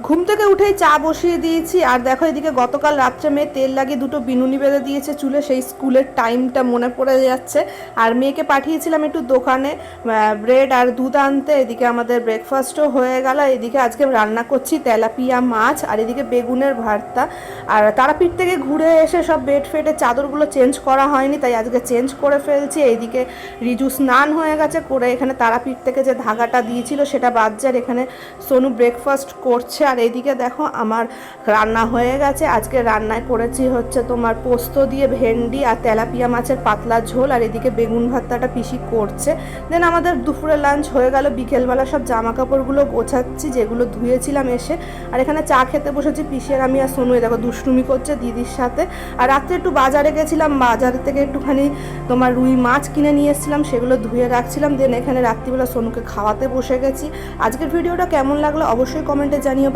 ঘুম থেকে উঠেই চা বসিয়ে দিয়েছি। আর দেখো এদিকে গতকাল রাত্রে মেয়ে তেল লাগিয়ে দুটো বিনুনি বেঁধে দিয়েছে চুলে, সেই স্কুলের টাইমটা মনে পড়ে যাচ্ছে। আর মেয়েকে পাঠিয়েছিলাম একটু দোকানে ব্রেড আর দুধ আনতে। এদিকে আমাদের ব্রেকফাস্টও হয়ে গেল। এদিকে আজকে রান্না করছি তেলাপিয়া মাছ, আর এদিকে বেগুনের ভর্তা। আর তারাপীঠ থেকে ঘুরে এসে সব বেড ফেডের চাদরগুলো চেঞ্জ করা হয়নি, তাই আজকে চেঞ্জ করে ফেলছি। এইদিকে রিজু স্নান হয়ে গেছে, করে এখানে তারাপীঠ থেকে যে ধাগাটা দিয়েছিল সেটা বাজছে, আর এখানে সোনু ব্রেকফাস্ট করছে। আর এইদিকে দেখো আমার রান্না হয়ে গেছে। আজকে রান্নায় করেছি হচ্ছে তোমার পোস্ত দিয়ে ভেন্ডি আর তেলাপিয়া মাছের পাতলা ঝোল, আর এদিকে বেগুন ভর্তাটা পিসি করছে। দেন আমাদের দুপুরে লাঞ্চ হয়ে গেল। বিকেলবেলা সব জামা কাপড়গুলো গোছাচ্ছি যেগুলো ধুয়েছিলাম এসে। আর এখানে চা খেতে বসেছি পিসি আর আমি। আর সোনু দেখো দুষ্টুমি করছে দিদির সাথে। আর রাত্রে একটু বাজারে গেছিলাম, বাজার থেকে একটুখানি তোমার রুই মাছ কিনে নিয়ে এসেছিলাম, সেগুলো ধুয়ে রাখছিলাম। দেন এখানে রাত্রিবেলা সোনুকে খাওয়াতে বসে গেছি। আজকের ভিডিওটা কেমন লাগলো অবশ্যই কমেন্টে জানিও।